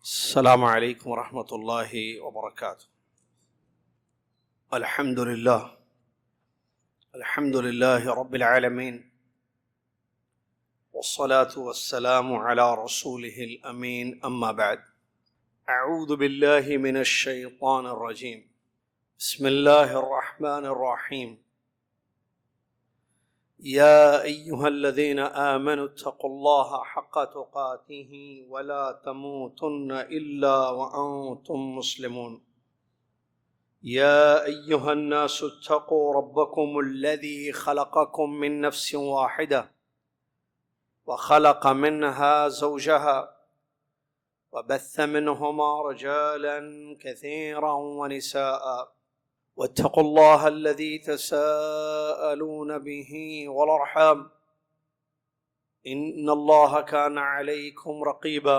السلام عليكم ورحمة الله وبركاته. الحمد لله رب العالمين، والصلاة والسلام على رسوله الأمين، أما بعد. أعوذ بالله من الشيطان الرجيم. بسم الله الرحمن الرحيم. يا أيها الذين آمنوا اتقوا الله حق تقاته ولا تموتن إلا وأنتم مسلمون. يا أيها الناس اتقوا ربكم الذي خلقكم من نفس واحدة وخلق منها زوجها وبث منهما رجالا كثيرا ونساء، واتقوا الله الذي تساءلون به والأرحام إن الله كان عليكم رقيبا.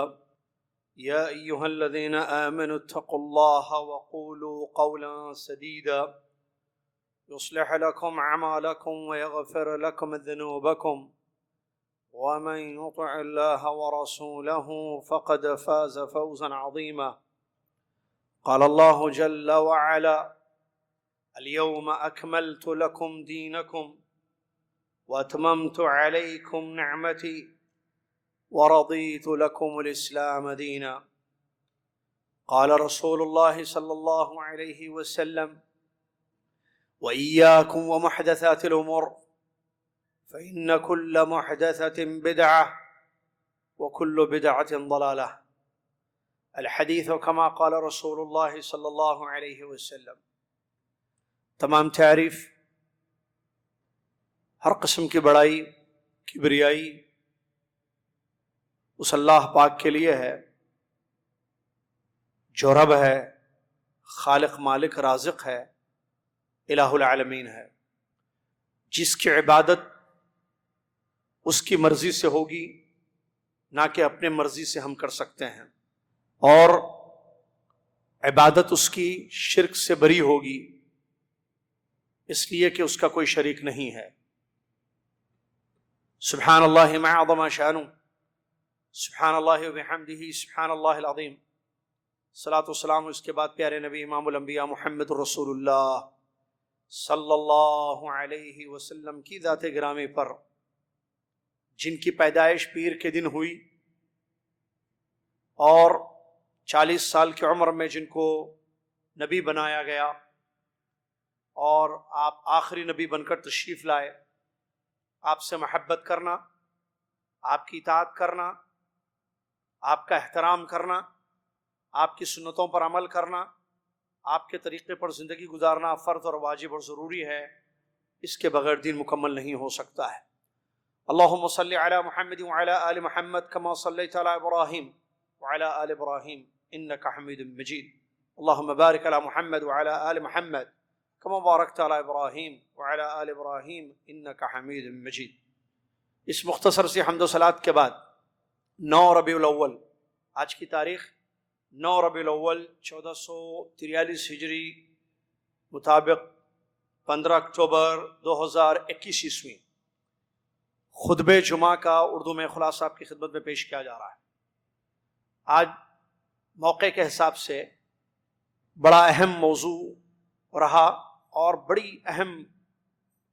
يا أيها الذين آمنوا اتقوا الله وقولوا قولا سديدا يصلح لكم أعمالكم ويغفر لكم ذنوبكم، ومن يطع الله ورسوله فقد فاز فوزا عظيما. قال الله جل وعلا: اليوم أكملت لكم دينكم وأتممت عليكم نعمتي ورضيت لكم الإسلام دينا. قال رسول الله صلى الله عليه وسلم: وإياكم ومحدثات الأمور فإن كل محدثة بدعة وكل بدعة ضلالة. الحديث كما قال رسول الله صلى الله عليه وسلم. تمام تعریف، ہر قسم کی بڑائی، کبریائی اس اللہ پاک کے لیے ہے جو رب ہے، خالق مالک رازق ہے، الہ العالمین ہے، جس کی عبادت اس کی مرضی سے ہوگی، نہ کہ اپنے مرضی سے ہم کر سکتے ہیں، اور عبادت اس کی شرک سے بری ہوگی، اس لیے کہ اس کا کوئی شریک نہیں ہے۔ سبحان اللہ ما عظم شانہ، سبحان اللہ وبحمدہ، سبحان اللہ العظیم۔ صلاۃ والسلام اس کے بعد پیارے نبی امام الانبیاء محمد رسول اللہ صلی اللہ علیہ وسلم کی ذات گرامی پر، جن کی پیدائش پیر کے دن ہوئی اور 40 سال کی عمر میں جن کو نبی بنایا گیا، اور آپ آخری نبی بن کر تشریف لائے۔ آپ سے محبت کرنا، آپ کی اطاعت کرنا، آپ کا احترام کرنا، آپ کی سنتوں پر عمل کرنا، آپ کے طریقے پر زندگی گزارنا فرض اور واجب اور ضروری ہے۔ اس کے بغیر دین مکمل نہیں ہو سکتا ہے۔ اللہم صلی علی محمد وعلی آل محمد کما صلیت علی ابراہیم وعلی آل ابراہیم انک حمید مجید۔ اللہم بارک علی محمد وعلی آل محمد کما بارکت علی ابراہیم وعلی آل ابراہیم انک حمید مجید۔ اس مختصر سی حمد و صلوات کے بعد 9 ربیع الاول، آج کی تاریخ 9 ربیع الاول 1443 ہجری مطابق 15 اکتوبر 2021 عیسوی، خطبہ جمعہ کا اردو میں خلاصہ آپ کی خدمت میں پیش کیا جا رہا ہے۔ آج موقع کے حساب سے بڑا اہم موضوع رہا، اور بڑی اہم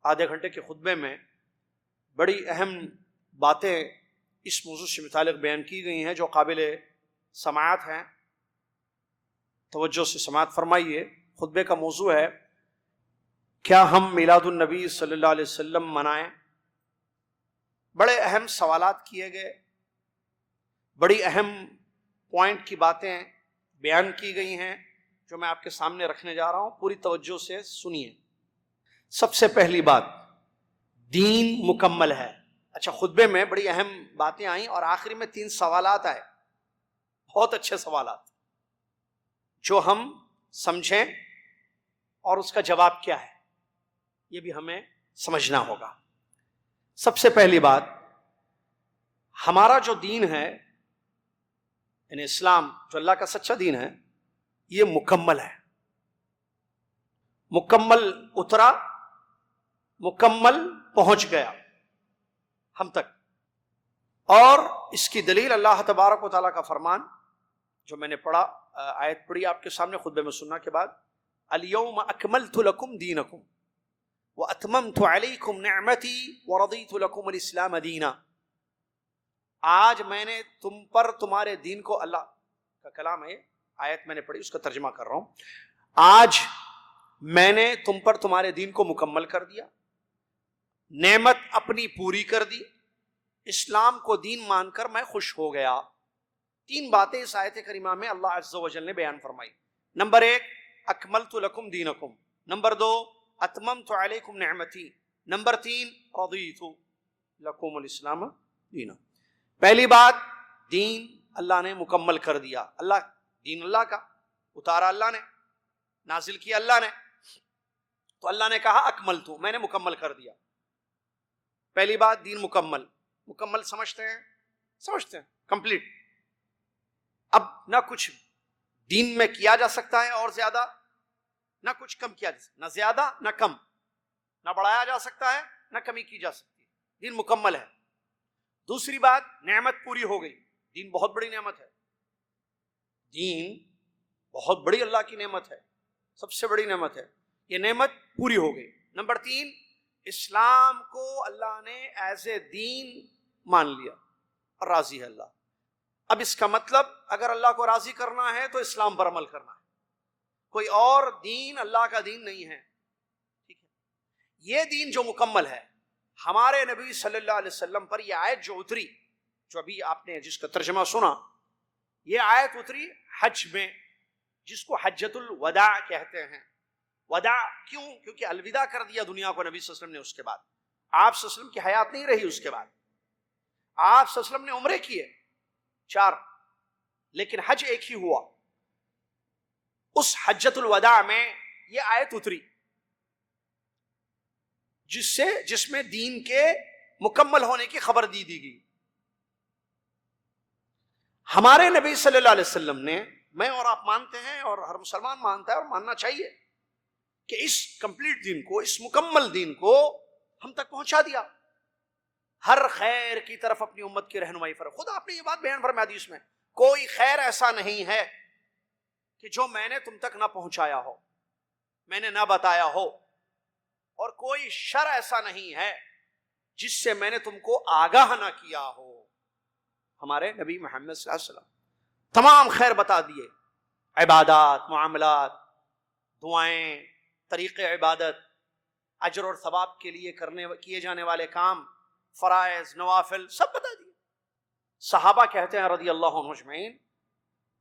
آدھے گھنٹے کے خطبے میں بڑی اہم باتیں اس موضوع سے متعلق بیان کی گئی ہیں جو قابل سماعت ہیں۔ توجہ سے سماعت فرمائیے۔ خطبے کا موضوع ہے: کیا ہم میلاد النبی صلی اللہ علیہ وسلم منائیں؟ بڑے اہم سوالات کیے گئے، بڑی اہم پوائنٹ کی باتیں بیان کی گئی ہیں جو میں آپ کے سامنے رکھنے جا رہا ہوں، پوری توجہ سے سنیے۔ سب سے پہلی بات، دین مکمل ہے۔ اچھا، خطبے میں بڑی اہم باتیں آئیں اور آخری میں 3 سوالات آئے، بہت اچھے سوالات جو ہم سمجھیں، اور اس کا جواب کیا ہے یہ بھی ہمیں سمجھنا ہوگا۔ سب سے پہلی بات، ہمارا جو دین ہے یعنی اسلام، جو اللہ کا سچا دین ہے، یہ مکمل ہے، مکمل اترا، مکمل پہنچ گیا ہم تک۔ اور اس کی دلیل اللہ تبارک و تعالیٰ کا فرمان جو میں نے پڑھا آیت پڑھی آپ کے سامنے خطبے میں سننا کے بعد، الیوم اکملت لکم دینکم واتممت علیکم نعمتی ورضیت لکم الاسلام دینا. آج میں نے تم پر تمہارے دین کو، اللہ کا کلام ہے، آیت میں نے پڑھی اس کا ترجمہ کر رہا ہوں. آج میں نے تم پر تمہارے دین کو مکمل کر دیا، نعمت اپنی پوری کر دی، اسلام کو دین مان کر میں خوش ہو گیا. 3 باتیں اس آیت کریمہ میں اللہ عز و جل نے بیان فرمائی. نمبر 1 اکملت لکم دینکم، نمبر 2 اتممت علیکم نعمتی، نمبر 3 رضیت لکم الاسلام دینا. پہلی بات، دین اللہ نے مکمل کر دیا. دین اللہ کا اتارا اللہ نے، نازل کیا اللہ نے، تو اللہ نے کہا اکملت، میں نے مکمل کر دیا. پہلی بات دین مکمل سمجھتے ہیں کمپلیٹ. اب نہ کچھ دین میں کیا جا سکتا ہے اور زیادہ، نہ کچھ کم کیا جا سکتا، نہ زیادہ نہ کم، نہ بڑھایا جا سکتا ہے نہ کمی کی جا سکتی ہے. دین مکمل ہے. دوسری بات، نعمت پوری ہو گئی. دین بہت بڑی نعمت ہے، دین بہت بڑی اللہ کی نعمت ہے، سب سے بڑی نعمت ہے. یہ نعمت پوری ہو گئی. نمبر 3 اسلام کو اللہ نے ایز اے دین مان لیا اور راضی ہے اللہ. اب اس کا مطلب اگر اللہ کو راضی کرنا ہے تو اسلام پر عمل کرنا ہے، کوئی اور دین اللہ کا دین نہیں ہے. ٹھیک ہے، یہ دین جو مکمل ہے، ہمارے نبی صلی اللہ علیہ وسلم پر یہ آیت جو اتری، جو ابھی آپ نے جس کا ترجمہ سنا، یہ آیت اتری حج میں، جس کو حجۃ الوداع کہتے ہیں. وداع کیوں؟ کیونکہ الوداع کر دیا دنیا کو نبی صلی اللہ علیہ وسلم نے. اس کے بعد آپ صلی اللہ علیہ وسلم کی حیات نہیں رہی. اس کے بعد آپ صلی اللہ علیہ وسلم نے عمرے کیے 4، لیکن حج ایک ہی ہوا. اس حجۃ الوداع میں یہ آیت اتری جس میں دین کے مکمل ہونے کی خبر دی گئی. ہمارے نبی صلی اللہ علیہ وسلم نے، میں اور آپ مانتے ہیں اور ہر مسلمان مانتا ہے اور ماننا چاہیے کہ اس کمپلیٹ دین کو، اس مکمل دین کو ہم تک پہنچا دیا. ہر خیر کی طرف اپنی امت کی رہنمائی فرمائی. خود آپ نے یہ بات بیان فرمائی حدیث میں، کوئی خیر ایسا نہیں ہے کہ جو میں نے تم تک نہ پہنچایا ہو، میں نے نہ بتایا ہو، اور کوئی شر ایسا نہیں ہے جس سے میں نے تم کو آگاہ نہ کیا ہو. ہمارے نبی محمد صلی اللہ علیہ وسلم تمام خیر بتا دیے، عبادات، معاملات، دعائیں، طریق عبادت، اجر اور ثواب کے لیے کیے جانے والے کام، فرائض، نوافل، سب بتا دیے. صحابہ کہتے ہیں رضی اللہ عنہم اجمعین،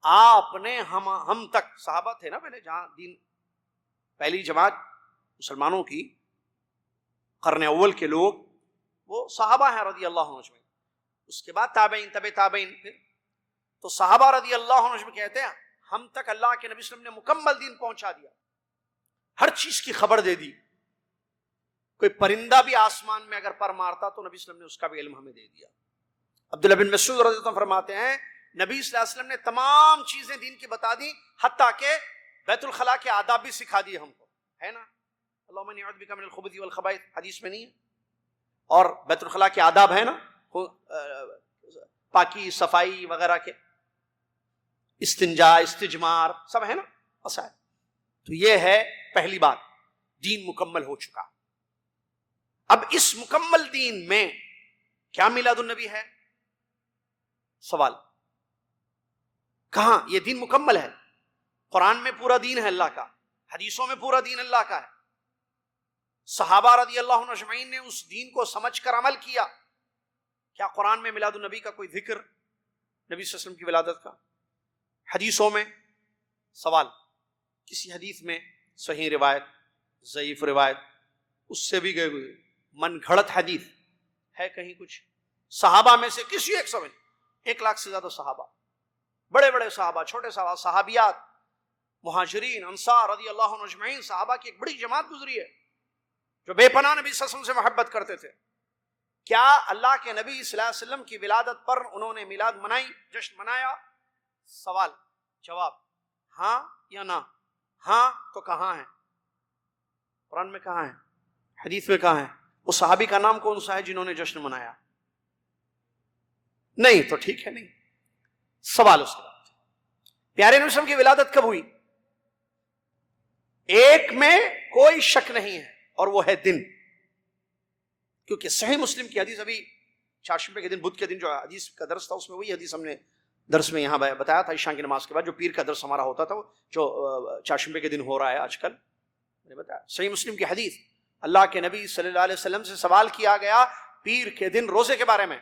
آپ نے ہم تک، صحابہ تھے نا پہلے، جہاں دین پہلی جماعت مسلمانوں کی، قرن اول کے لوگ وہ صحابہ ہیں رضی اللہ عنہم اجمعین. اس کے بعد تابعین، تابعین. تو صحابہ رضی اللہ عنہم اجمعین کہتے ہیں ہم تک اللہ کے نبی صلی اللہ علیہ وسلم نے مکمل دین پہنچا دیا، ہر چیز کی خبر دے دی. کوئی پرندہ بھی آسمان میں اگر پر مارتا تو نبی صلی اللہ علیہ وسلم نے اس کا بھی علم ہمیں دے دیا. عبداللہ بن مسعود رضی اللہ عنہ فرماتے ہیں نبی صلی اللہ علیہ وسلم نے تمام چیزیں دین کی بتا دی، حتیٰ کہ بیت الخلاء کے آداب بھی سکھا دیے ہم کو، ہے نا، اللہم انی اعوذ بک من الخبث والخبائث، حدیث میں نہیں ہے. اور بیت الخلاء کے آداب ہے نا، پاکی، صفائی وغیرہ کے، استنجا، استجمار، سب ہے نا مسائل. تو یہ ہے پہلی بات، دین مکمل ہو چکا. اب اس مکمل دین میں کیا میلاد النبی ہے؟ سوال. کہاں یہ دین مکمل ہے؟ قرآن میں پورا دین ہے اللہ کا، حدیثوں میں پورا دین اللہ کا ہے. صحابہ رضی اللہ عنہ اجمعین نے اس دین کو سمجھ کر عمل کیا. کیا قرآن میں میلاد النبی کا کوئی ذکر، نبی صلی اللہ علیہ وسلم کی ولادت کا؟ حدیثوں میں؟ سوال. کسی حدیث میں صحیح روایت، ضعیف روایت، اس سے بھی گئے ہوئے من گھڑت حدیث ہے کہیں کچھ؟ صحابہ میں سے کسی ایک سمجھ، 1 لاکھ سے زیادہ صحابہ، بڑے بڑے صحابہ، چھوٹے صحابہ، صحابیات، مہاجرین، انصار رضی اللہ عنہ اجمعین، صحابہ کی ایک بڑی جماعت گزری ہے جو بے پناہ نبی صلی اللہ علیہ وسلم سے محبت کرتے تھے. کیا اللہ کے نبی صلی اللہ علیہ وسلم کی ولادت پر انہوں نے میلاد منائی، جشن منایا؟ سوال جواب، ہاں یا نہ؟ ہاں تو کہاں ہے؟ قرآن میں کہاں ہے؟ حدیث میں کہاں ہے؟ اس صحابی کا نام کون سا ہے جنہوں نے جشن منایا؟ نہیں تو ٹھیک ہے، نہیں. سوال اس کے بعد پیارے نبی صلی اللہ علیہ وسلم کی ولادت کب ہوئی؟ ایک میں کوئی شک نہیں ہے، اور وہ ہے دن، کیونکہ صحیح مسلم کی حدیث، ابھی چاشمے کے دن، بدھ کے دن جو حدیث کا درس تھا، اس میں وہی حدیث ہم نے درس میں یہاں بتایا تھا، عشاء کی نماز کے بعد جو پیر کا درس ہمارا ہوتا تھا، جو چاشمے کے دن ہو رہا ہے آج کل، میں نے بتایا صحیح مسلم کی حدیث، اللہ کے نبی صلی اللہ علیہ وسلم سے سوال کیا گیا پیر کے دن روزے کے بارے میں،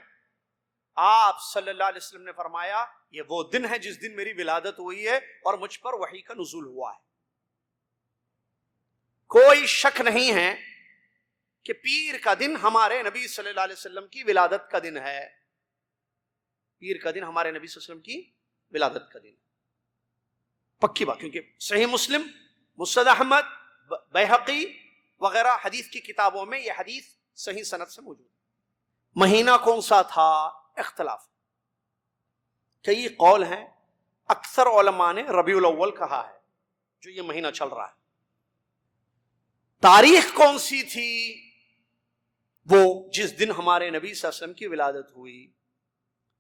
آپ صلی اللہ علیہ وسلم نے فرمایا یہ وہ دن ہے جس دن میری ولادت ہوئی ہے اور مجھ پر وحی کا نزول ہوا ہے۔ کوئی شک نہیں ہے کہ پیر کا دن ہمارے نبی صلی اللہ علیہ وسلم کی ولادت کا دن ہے، پیر کا دن ہمارے نبی صلی اللہ علیہ وسلم کی ولادت کا دن، پکی بات، کیونکہ صحیح مسلم، مسند احمد، بیہقی وغیرہ حدیث کی کتابوں میں یہ حدیث صحیح سند سے موجود ہے۔ مہینہ کون سا تھا؟ اختلاف، کئی قول ہیں، اکثر علماء نے ربیع الاول کہا ہے جو یہ مہینہ چل رہا ہے۔ تاریخ کون سی تھی؟ وہ جس دن ہمارے نبی صلی اللہ علیہ وسلم کی ولادت ہوئی،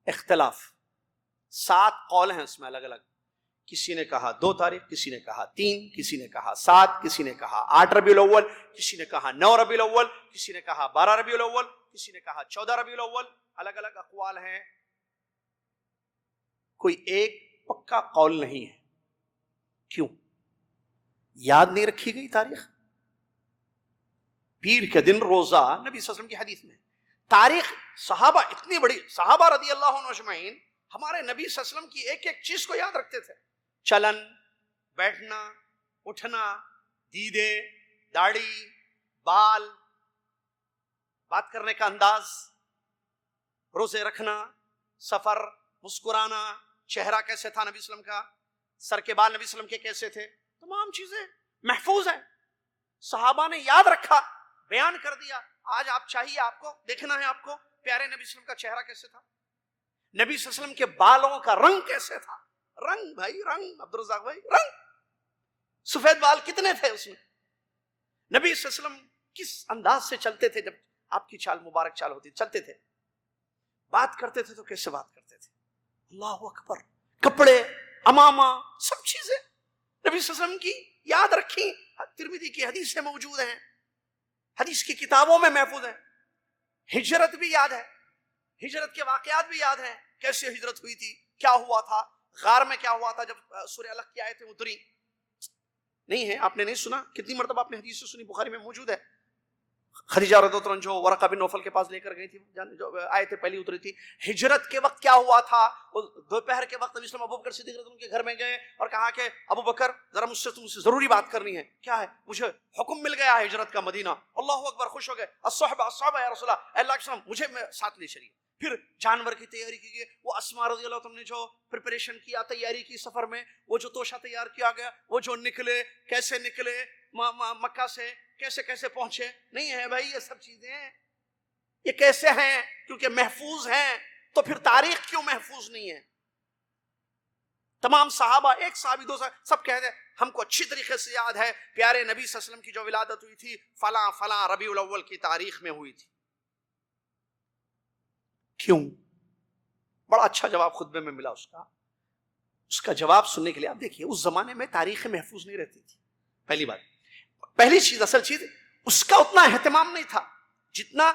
اختلاف، 7 قول ہیں اس میں الگ الگ، کسی نے کہا 2 تاریخ، کسی نے کہا 3، کسی نے کہا 7، کسی نے کہا 8 ربیع الاول، کسی نے کہا 9 ربیع الاول، کسی نے کہا 12 ربیع الاول، کسی نے کہا 14 ربیع الاول، الگ الگ اقوال ہیں، کوئی ایک پکا قول نہیں ہے۔ کیوں؟ یاد نہیں رکھی گئی تاریخ؟ پیر کے دن روزہ نبی صلی اللہ علیہ وسلم کی حدیث میں، تاریخ صحابہ، اتنی بڑی صحابہ رضی اللہ عنہ اجمعین ہمارے نبی صلی اللہ علیہ وسلم کی ایک ایک چیز کو یاد رکھتے تھے، چلن، بیٹھنا، اٹھنا، دیدے، داڑھی، بال، بات کرنے کا انداز، روزے رکھنا، سفر، مسکرانا، چہرہ کیسے تھا نبی صلی اللہ علیہ وسلم کا، سر کے بال نبی صلی اللہ علیہ وسلم کے کیسے تھے، تمام چیزیں محفوظ ہیں، صحابہ نے یاد رکھا، بیان کر دیا۔ آج آپ چاہیے، آپ کو دیکھنا ہے، آپ کو پیارے نبی صلی اللہ علیہ وسلم کا چہرہ کیسے تھا، نبی صلی اللہ علیہ وسلم کے بالوں کا رنگ کیسے تھا، رنگ بھائی رنگ، عبدالرزاق بھائی رنگ، سفید بال کتنے تھے اس میں، نبی صلی اللہ علیہ وسلم کس انداز سے چلتے تھے، جب آپ کی چال مبارک چال ہوتی چلتے تھے، بات کرتے تھے تو کیسے بات کرتے تھے، اللہ اکبر، کپڑے، امامہ، سب چیزیں نبی صلی اللہ علیہ وسلم کی یاد رکھی، ترمذی کی حدیثیں موجود ہیں، حدیث کی کتابوں میں محفوظ ہیں، ہجرت بھی یاد ہے، ہجرت کے واقعات بھی یاد ہیں، کیسے ہجرت ہوئی تھی، کیا ہوا تھا، غار میں کیا ہوا تھا جب سورہ الگ کی آیتیں اتری، نہیں ہے، آپ نے نہیں سنا، کتنی مرتبہ آپ نے حدیث سے سنی، بخاری میں موجود ہے، خدیجہ رضی اللہ عنہا جو ورقہ بن نوفل کے پاس لے کر گئی تھی، جو آیتیں پہلی اتری تھی، ہجرت کے وقت کیا ہوا تھا، دوپہر کے وقت نبی صلی اللہ علیہ وسلم ابو بکر صدیق رضی اللہ عنہ کے گھر میں گئے اور کہا کہ ابو بکر ذرا مجھ سے ضروری بات کرنی ہے، کیا ہے، مجھے حکم مل گیا ہے ہجرت کا، مدینہ، اللہ اکبر، خوش ہو گئے، الصحبہ الصحبہ یا رسول اللہ، اللہ کے وسلم مجھے ساتھ لے چلیے، پھر جانور کی تیاری کی گئی، وہ اسماء رضی اللہ عنہ نے جو پریپریشن کیا، تیاری کی سفر میں، وہ جو توشہ تیار کیا گیا، وہ جو نکلے، کیسے نکلے مکہ سے، کیسے کیسے پہنچے، نہیں ہے بھائی یہ سب چیزیں، یہ کیسے ہیں، کیونکہ محفوظ ہیں، تو پھر تاریخ کیوں محفوظ نہیں ہے؟ تمام صحابہ، ایک صحابی، 2 صحابی، سب کہتے ہیں ہم کو اچھی طریقے سے یاد ہے پیارے نبی صلی اللہ علیہ وسلم کی جو ولادت ہوئی تھی فلاں فلاں ربیع الاول کی تاریخ میں ہوئی تھی۔ کیوں؟ بڑا اچھا جواب خطبے میں ملا اس کا جواب سننے کے لیے آپ دیکھیے، اس زمانے میں تاریخ محفوظ نہیں رہتی تھی، پہلی بات، پہلی چیز، اصل چیز، اس کا اتنا اہتمام نہیں تھا جتنا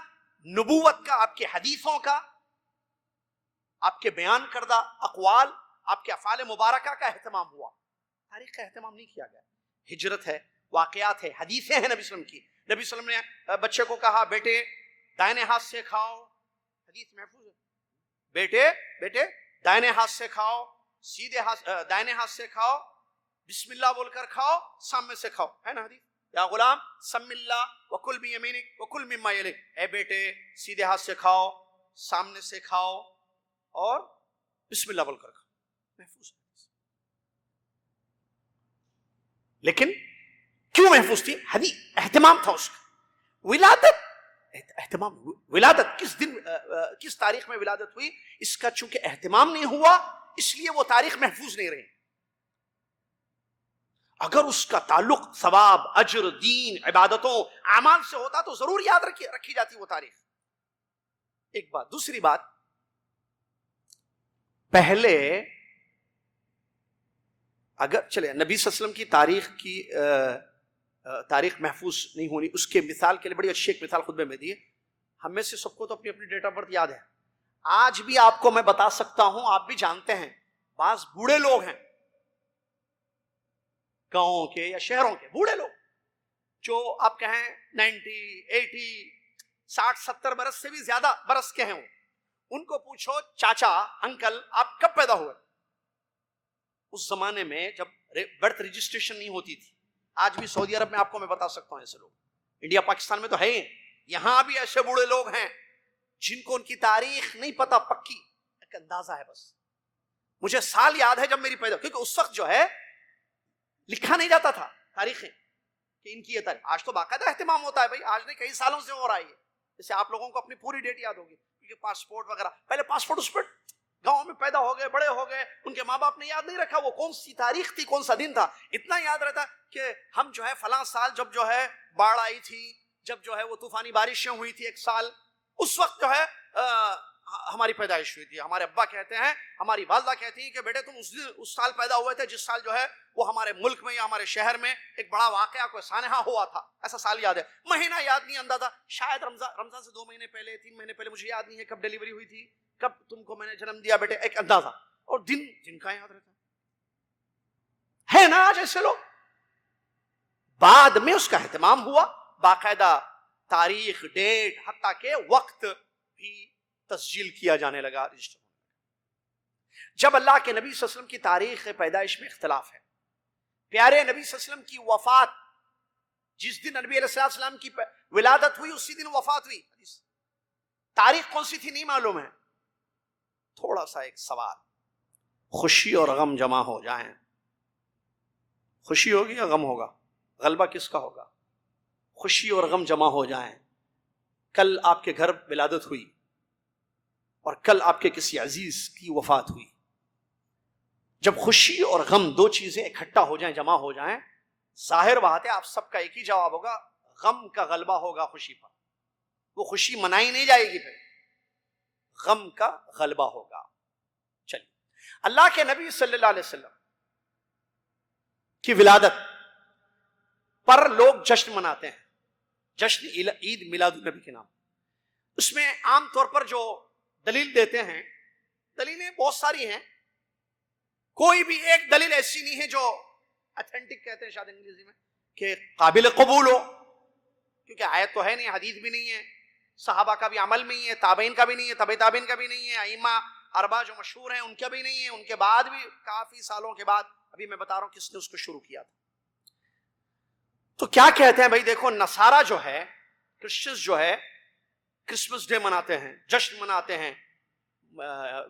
نبوت کا، آپ کے حدیثوں کا، آپ کے بیان کردہ اقوال، آپ کے افعال مبارکہ کا اہتمام ہوا، تاریخ کا اہتمام نہیں کیا گیا۔ ہجرت ہے، واقعات ہے، حدیثیں ہیں نبی صلی اللہ علیہ وسلم کی، نبی صلی اللہ علیہ وسلم نے بچے کو کہا بیٹے دائنے ہاتھ سے کھاؤ، حدیث محفوظ ہے، بیٹے دائنے ہاتھ سے کھاؤ، سیدھے ہاتھ، دائنے ہاتھ سے کھاؤ، بسم اللہ بول کر کھاؤ، سامنے سے کھاؤ، ہے نا حدیث، یا غلام سم اللہ وکل بیمینک وکل مما یلیک، اے بیٹے سیدھے ہاتھ سے کھاؤ، سامنے سے کھاؤ، اور بسم اللہ بول کر کھاؤ، محفوظ ہے۔ لیکن کیوں محفوظ تھی؟ حدیث، اہتمام تھا اس کا، ولادت، اہتمام، ولادت کس دن، کس تاریخ میں ولادت ہوئی، اس کا چونکہ اہتمام نہیں ہوا، اس لیے وہ تاریخ محفوظ نہیں رہی۔ اگر اس کا تعلق ثواب، اجر، دین، عبادتوں، اعمال سے ہوتا تو ضرور یاد رکھی جاتی وہ تاریخ، ایک بات۔ دوسری بات، پہلے اگر چلے نبی صلی اللہ علیہ وسلم کی تاریخ محفوظ نہیں ہونی، اس کے مثال کے لیے بڑی اچھی ایک مثال خطبے میں دی ہے. ہم میں سے سب کو تو اپنی اپنی ڈیٹ آف برتھ یاد ہے. آج بھی آپ کو میں بتا سکتا ہوں، آپ بھی جانتے ہیں، بعض بوڑھے لوگ ہیں گاؤں کے یا شہروں کے بوڑھے لوگ جو آپ کہیں 90 80 60 70 برس سے بھی زیادہ برس کے ہیں. ان کو پوچھو چاچا انکل آپ کب پیدا ہوئے؟ اس زمانے میں جب برتھ رجسٹریشن نہیں ہوتی تھی. آج بھی سعودی عرب میں آپ کو میں بتا سکتا ہوں ایسے لوگ، انڈیا پاکستان میں تو ہے، یہاں بھی ایسے بوڑھے لوگ ہیں جن کو ان کی تاریخ نہیں پتا پکی، ایک اندازہ ہے بس. مجھے سال یاد ہے جب میری پیدا، کیونکہ اس وقت جو ہے لکھا نہیں جاتا تھا تاریخیں کہ ان کی یہ تاریخ. آج تو باقاعدہ اہتمام ہوتا ہے بھائی، آج نہیں کئی سالوں سے ہو رہا ہے. جیسے آپ لوگوں کو اپنی پوری ڈیٹ یاد ہوگی کیونکہ پاسپورٹ وغیرہ، پہلے پاسپورٹ اس پر گاؤں میں پیدا ہو گئے، بڑے ہو گئے، ان کے ماں باپ نے یاد نہیں رکھا وہ کون سی تاریخ تھی، کون سا دن تھا. اتنا یاد رہتا کہ ہم جو ہے فلاں سال جب جو ہے باڑھ آئی تھی، جب جو ہے وہ طوفانی بارشیں ہوئی تھی ایک سال، اس وقت جو ہے ہماری پیدائش ہوئی تھی. ہمارے ابا کہتے ہیں، ہماری والدہ کہتی ہیں کہ بیٹے تم اس سال پیدا ہوئے تھے جس سال جو ہے وہ ہمارے ملک میں یا ہمارے شہر میں ایک بڑا واقعہ کوئی سانحہ ہوا تھا. ایسا سال یاد ہے، مہینہ یاد نہیں، اندازہ شاید رمضان سے 2 مہینے پہلے 3 مہینے پہلے، مجھے یاد نہیں ہے کب ڈیلیوری ہوئی تھی، کب تم کو میں نے جنم دیا بیٹے، ایک اندازہ. اور دن کا یاد رہتا ہے نا. آج ایسے لوگ، بعد میں اس کا اہتمام ہوا، باقاعدہ تاریخ، ڈیٹ، حتیٰ کہ وقت بھی تسجیل کیا جانے لگا. جب اللہ کے نبی صلی اللہ علیہ وسلم کی تاریخ پیدائش میں اختلاف ہے، پیارے نبی صلی اللہ علیہ وسلم کی وفات جس دن نبی علیہ السلام کی ولادت ہوئی اسی دن وفات ہوئی. تاریخ کون سی تھی نہیں معلوم ہے. تھوڑا سا ایک سوال، خوشی اور غم جمع ہو جائیں، خوشی ہوگی یا غم ہوگا؟ غلبہ کس کا ہوگا؟ خوشی اور غم جمع ہو جائیں. کل آپ کے گھر ولادت ہوئی اور کل آپ کے کسی عزیز کی وفات ہوئی. جب خوشی اور غم دو چیزیں اکٹھا ہو جائیں، جمع ہو جائیں، ظاہر بات ہے آپ سب کا ایک ہی جواب ہوگا، غم کا غلبہ ہوگا خوشی پر. وہ خوشی منائی نہیں جائے گی، پھر غم کا غلبہ ہوگا. چلیے، اللہ کے نبی صلی اللہ علیہ وسلم کی ولادت پر لوگ جشن مناتے ہیں، جشن عید میلاد النبی کے نام. اس میں عام طور پر جو دلیل دیتے ہیں، دلیلیں بہت ساری ہیں، کوئی بھی ایک دلیل ایسی نہیں ہے جو اتھینٹک کہتے ہیں شاید انگریزی میں کہ قابل قبول ہو، کیونکہ آیت تو ہے نہیں، حدیث بھی نہیں ہے، صحابہ کا بھی عمل نہیں ہے، تابعین کا بھی نہیں ہے، تبع تابعین کا بھی نہیں ہے، ائمہ اربعہ جو مشہور ہیں ان کا بھی نہیں ہے. ان کے بعد بھی کافی سالوں کے بعد ابھی میں بتا رہا ہوں کس نے اس کو شروع کیا تھا. تو کیا کہتے ہیں بھائی، دیکھو نصارہ جو ہے، کرسچنز جو ہے، کرسمس ڈے مناتے ہیں، جشن مناتے ہیں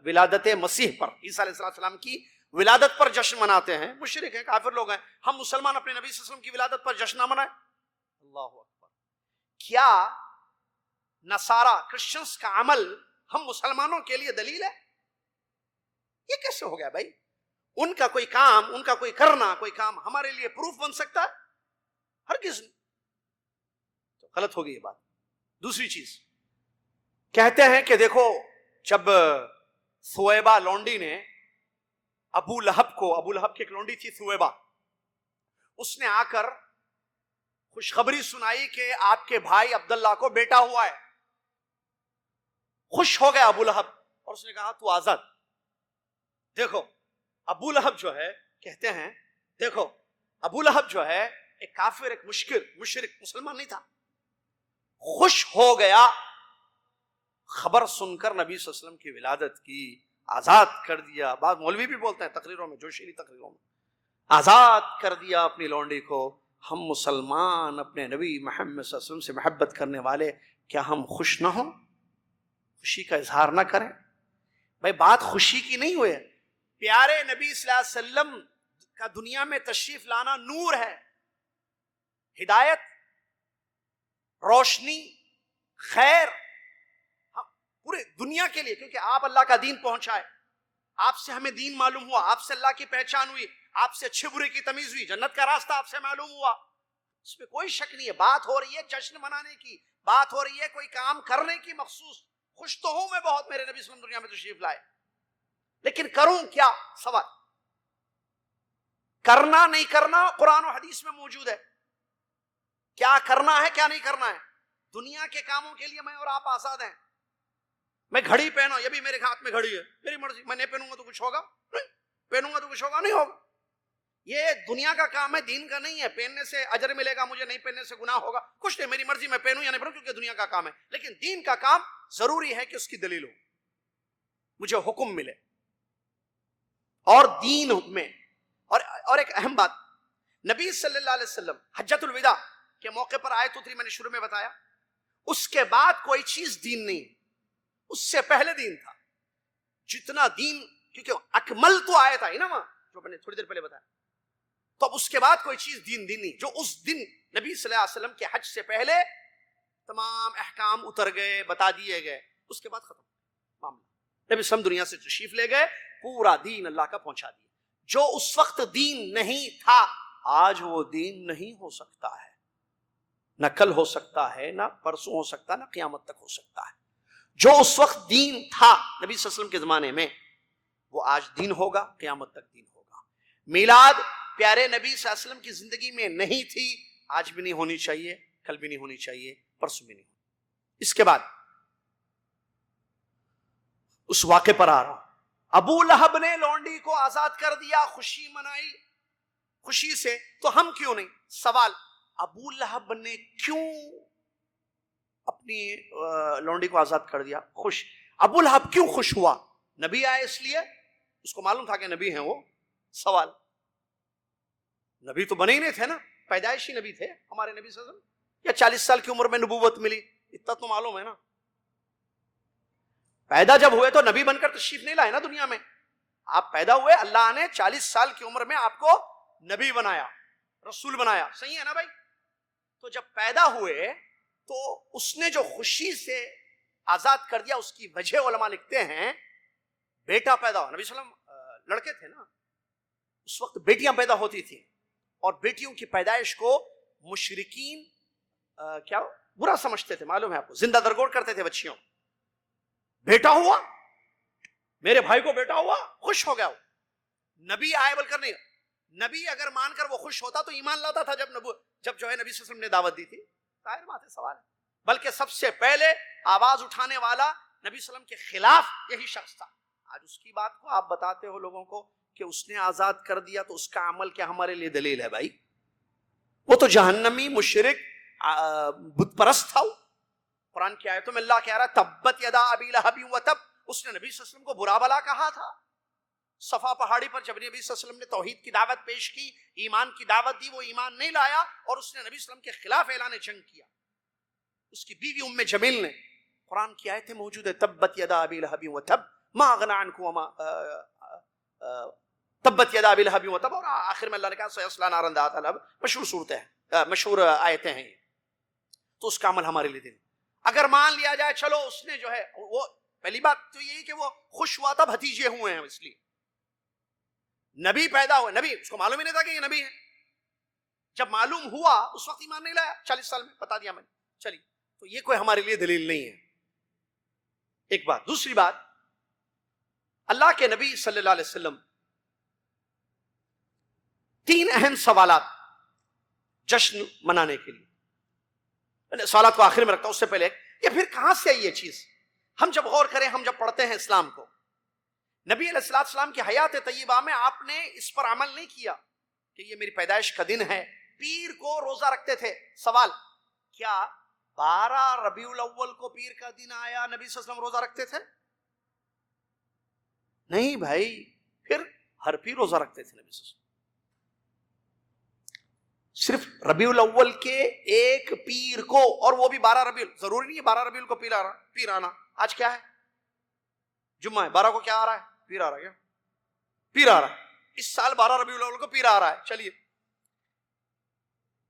ولادت مسیح پر، عیسیٰ علیہ السلام کی ولادت پر جشن مناتے ہیں. مشرک ہیں، کافر لوگ ہیں. ہم مسلمان اپنے نبی صلی اللہ علیہ وسلم کی ولادت پر جشن نہ منائیں؟ اللہ اکبر. کیا نصارہ کرسچنز کا عمل ہم مسلمانوں کے لیے دلیل ہے؟ یہ کیسے ہو گیا بھائی؟ ان کا کوئی کام، ان کا کوئی کرنا، کوئی کام ہمارے لیے پروف بن سکتا ہے؟ ہرگز نہیں. تو غلط ہو گئی یہ بات. دوسری چیز کہتے ہیں کہ دیکھو، جب ثویبہ لونڈی نے ابو لہب کی ایک لونڈی تھی ثویبہ، اس نے آ کر خوشخبری سنائی کہ آپ کے بھائی عبداللہ کو بیٹا ہوا ہے. خوش ہو گیا ابو لہب اور اس نے کہا تو آزاد. دیکھو ابو لہب جو ہے، کہتے ہیں دیکھو ابو لہب جو ہے ایک کافر، ایک مشرک، مسلمان نہیں تھا، خوش ہو گیا خبر سن کر نبی صلی اللہ علیہ وسلم کی ولادت کی، آزاد کر دیا. بعض مولوی بھی بولتے ہیں تقریروں میں، جوشیلی تقریروں میں، آزاد کر دیا اپنی لونڈی کو. ہم مسلمان اپنے نبی محمد صلی اللہ علیہ وسلم سے محبت کرنے والے، کیا ہم خوش نہ ہوں، خوشی کا اظہار نہ کریں؟ بھائی بات خوشی کی نہیں ہوئے، پیارے نبی صلی اللہ علیہ وسلم کا دنیا میں تشریف لانا نور ہے، ہدایت، روشنی، خیر پورے دنیا کے لیے. کیونکہ آپ اللہ کا دین پہنچائے، آپ سے ہمیں دین معلوم ہوا، آپ سے اللہ کی پہچان ہوئی، آپ سے اچھے برے کی تمیز ہوئی، جنت کا راستہ آپ سے معلوم ہوا. اس میں کوئی شک نہیں ہے. بات ہو رہی ہے جشن منانے کی، بات ہو رہی ہے کوئی کام کرنے کی مخصوص. خوش تو ہوں میں بہت، میرے نبی صلی اللہ علیہ وسلم دنیا میں تشریف لائے، لیکن کروں کیا؟ سوال کرنا نہیں کرنا قرآن و حدیث میں موجود ہے، کیا کرنا ہے کیا نہیں کرنا ہے۔ دنیا کے کاموں کے لیے میں اور آپ آزاد ہیں۔ میں گھڑی پہنو، یہ بھی میرے ہاتھ میں گھڑی ہے، میری مرضی، میں نہیں پہنوں گا تو کچھ ہوگا نہیں، پہنوں گا تو کچھ ہوگا نہیں ہوگا۔ یہ دنیا کا کام ہے، دین کا نہیں ہے۔ پہننے سے اجر ملے گا مجھے، نہیں پہننے سے گناہ ہوگا، کچھ نہیں، میری مرضی، میں پہنوں یا نہیں پہنوں، کیونکہ دنیا کا کام ہے۔ لیکن دین کا کام ضروری ہے کہ اس کی دلیل ہو، مجھے حکم ملے۔ اور دین میں اور ایک اہم بات، نبی صلی اللہ علیہ وسلم حجۃ الوداع کے موقع پر آیت اتری، میں نے شروع میں بتایا، اس کے بعد کوئی چیز دین نہیں، اس سے پہلے دین تھا۔ جتنا دین، کیونکہ اکمل تو آیت آئی نا وہاں، جو میں نے تھوڑی دیر پہلے بتایا، تو اب اس کے بعد کوئی چیز دین نہیں۔ جو اس دن نبی صلی اللہ علیہ وسلم کے حج سے پہلے تمام احکام اتر گئے، بتا دیے گئے، اس کے بعد ختم معاملہ۔ نبی صلی اللہ علیہ وسلم دنیا سے تشریف لے گئے، پورا دین اللہ کا پہنچا دیا۔ جو اس وقت دین نہیں تھا، آج وہ دین نہیں ہو سکتا ہے، نہ کل ہو سکتا ہے، نہ پرسوں ہو سکتا ہے، نہ قیامت تک ہو سکتا ہے۔ جو اس وقت دین تھا نبی صلی اللہ علیہ وسلم کے زمانے میں، وہ آج دین ہوگا، قیامت تک دین ہوگا۔ میلاد پیارے نبی صلی اللہ علیہ وسلم کی زندگی میں نہیں تھی، آج بھی نہیں ہونی چاہیے، کل بھی نہیں ہونی چاہیے، پرسوں بھی نہیں ہونی۔ اس کے بعد اس واقعے پر آ رہا ہوں۔ ابو لہب نے لونڈی کو آزاد کر دیا، خوشی منائی، خوشی سے، تو ہم کیوں نہیں؟ سوال، ابو لہب نے کیوں اپنی لونڈی کو آزاد کر دیا؟ خوش، ابو لہب کیوں خوش ہوا؟ نبی آئے اس لیے، اس کو معلوم تھا کہ نبی ہیں وہ؟ سوال، نبی تو بنے ہی نہیں تھے نا، پیدائشی نبی تھے ہمارے نبی صلی اللہ علیہ وسلم، یا 40 سال کی عمر میں نبوت ملی، اتنا تو معلوم ہے نا۔ پیدا جب ہوئے تو نبی بن کر تشریف نہیں لائے نا دنیا میں، آپ پیدا ہوئے، اللہ نے 40 سال کی عمر میں آپ کو نبی بنایا، رسول بنایا، صحیح ہے نا بھائی؟ تو جب پیدا ہوئے تو اس نے جو خوشی سے آزاد کر دیا، اس کی وجہ علماء لکھتے ہیں، بیٹا پیدا ہوا، نبی صلی اللہ علیہ وسلم لڑکے تھے نا، اس وقت بیٹیاں پیدا ہوتی تھیں، اور بیٹیوں کی پیدائش کو مشرکین کیا برا سمجھتے تھے، معلوم ہے آپ کو، زندہ درگور کرتے تھے بچیوں۔ بیٹا ہوا، میرے بھائی کو بیٹا ہوا، خوش ہو گیا وہ، نبی آئے بول کر نہیں، نبی اگر مان کر وہ خوش ہوتا تو ایمان لاتا تھا جب جو ہے نبی صلی اللہ علیہ وسلم نے دعوت دی تھی؟ ظاہر بات ہے، سوال ہے۔ بلکہ سب سے پہلے آواز اٹھانے والا نبی صلی اللہ علیہ وسلم کے خلاف یہی شخص تھا۔ آج اس کی بات کو آپ بتاتے ہو لوگوں کو کہ اس نے آزاد کر دیا، تو اس کا عمل کیا ہمارے لیے دلیل ہے بھائی؟ وہ تو جہنمی مشرک بت پرست تھا۔ قرآن کی آیتوں میں اللہ کہہ رہا ہے تبت یدا ابی لہب وتب، اس نے نبی صلی اللہ علیہ وسلم کو برا بلا کہا تھا۔ صفا پہاڑی پر جب نبی صلی اللہ علیہ وسلم نے توحید کی دعوت پیش کی، ایمان کی دعوت دی، وہ ایمان نہیں لایا، اور اس نے نبی صلی اللہ علیہ وسلم کے خلاف اعلان جنگ کیا۔ اس کی بیوی ام جمیل نے، قرآن کی آیتیں موجود ہے، تبت یدا ابی لہب وتب ما اغنى عنكم وما تبت یدا ابی لہب وتب، اور آخر میں اللہ نے کہا سیصلی نارا ذات لہب، مشہور صورتیں ہیں، مشہور آیتیں ہیں۔ تو اس کا عمل ہمارے لیے دین، اگر مان لیا جائے چلو اس نے جو ہے، وہ پہلی بات تو یہی کہ وہ خوش ہوا تھا، بھتیجے ہوئے ہیں، اس لیے نبی پیدا ہوئے، نبی اس کو معلوم ہی نہیں تھا کہ یہ نبی ہے، جب معلوم ہوا اس وقت ایمان نہیں لایا، 40 سال میں بتا دیا میں نے، چلیے، تو یہ کوئی ہمارے لیے دلیل نہیں ہے، ایک بات۔ دوسری بات، اللہ کے نبی صلی اللہ علیہ وسلم 3 اہم سوالات جشن منانے کے لیے، سوالات کو آخر میں رکھتا ہوں، اس سے پہلے یہ پھر کہاں سے آئی یہ چیز؟ ہم جب غور کریں، ہم جب پڑھتے ہیں اسلام کو، نبی علیہ السلام کی حیات طیبہ میں آپ نے اس پر عمل نہیں کیا کہ یہ میری پیدائش کا دن ہے، پیر کو روزہ رکھتے تھے۔ سوال، کیا 12 ربیع الاول کو پیر کا دن آیا نبی صلی اللہ علیہ وسلم روزہ رکھتے تھے؟ نہیں بھائی، پھر ہر پیر روزہ رکھتے تھے نبی صلی اللہ علیہ وسلم، صرف ربیع الاول کے ایک پیر کو، اور وہ بھی 12 ربیع، ضروری نہیں ہے 12 ربیع کو پیر آنا۔ آج کیا ہے؟ جمعہ ہے، 12 کو کیا آ رہا ہے؟ پیر آ رہا ہے، کیا پیر آ رہا ہے؟ اس سال 12 ربیع الاول کو پیر آ رہا ہے، چلیے،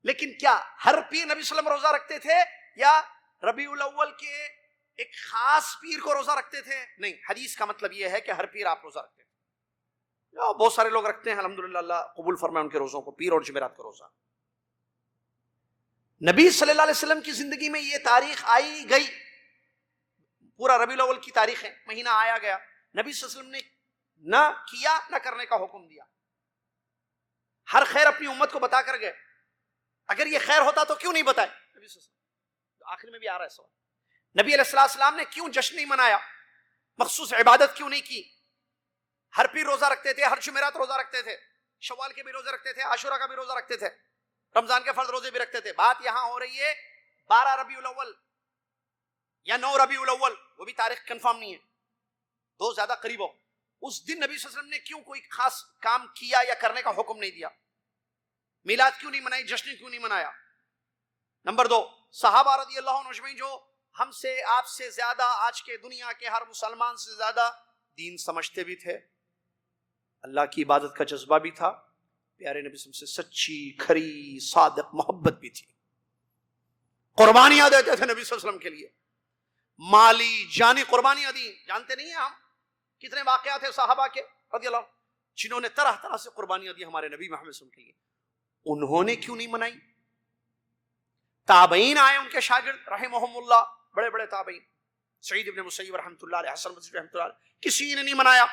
لیکن کیا ہر پیر نبی صلی اللہ علیہ وسلم روزہ رکھتے تھے، یا ربیع الاول کے ایک خاص پیر کو روزہ رکھتے تھے؟ نہیں، حدیث کا مطلب یہ ہے کہ ہر پیر آپ روزہ رکھتے ہیں، بہت سارے لوگ رکھتے ہیں، الحمدللہ اللہ قبول فرمائے ان کے روزوں کو، پیر اور جمعرات کا روزہ۔ نبی صلی اللہ علیہ وسلم کی زندگی میں یہ تاریخ آئی گئی، پورا ربیع الاول کی تاریخ ہے، مہینہ آیا گیا، نبی صلی اللہ علیہ وسلم نے نہ کیا، نہ کرنے کا حکم دیا۔ ہر خیر اپنی امت کو بتا کر گئے. اگر یہ خیر ہوتا تو کیوں نہیں بتائے؟ نبی صلی اللہ علیہ وسلم آخر میں بھی آ رہا ہے سوال. نبی علیہ السلام نے کیوں جشن نہیں منایا؟ مخصوص عبادت کیوں نہیں کی؟ ہر پیر روزہ رکھتے تھے، ہر جمعرات روزہ رکھتے تھے، شوال کے بھی روزے رکھتے تھے، عاشورہ کا بھی روزہ رکھتے تھے، رمضان کے فرض روزے بھی رکھتے تھے. بات یہاں ہو رہی ہے 12 ربیع الاول یا 9 ربیع الاول، وہ بھی تاریخ کنفرم نہیں ہے، دو زیادہ قریب ہو. اس دن نبی صلی اللہ علیہ وسلم نے کیوں کوئی خاص کام کیا یا کرنے کا حکم نہیں دیا؟ میلاد کیوں نہیں منائی؟ جشن کیوں نہیں منایا؟ نمبر 2، صحابہ رضی اللہ عنہ اجمعین جو ہم سے، آپ سے زیادہ، آج کے دنیا کے ہر مسلمان سے زیادہ دین سمجھتے بھی تھے، اللہ کی عبادت کا جذبہ بھی تھا، پیارے نبی صلی اللہ علیہ وسلم سے سچی کھری صادق محبت بھی تھی، قربانیاں دیتے تھے نبی صلی اللہ علیہ وسلم کے لیے، مالی جانی قربانیاں دی. جانتے نہیں ہیں ہم کتنے واقعات ہیں صحابہ کے رضی اللہ عنہ جنہوں نے طرح طرح سے قربانیاں دی ہمارے نبی محمد صلی اللہ علیہ وسلم کے لیے. انہوں نے کیوں نہیں منائی؟ تابعین آئے ان کے شاگرد رحمہم اللہ، بڑے بڑے تابعین، سعید ابن مسیب رحمۃ اللہ علیہ، حسن بصری رحمۃ اللہ علیہ، کسی نے نہیں منایا.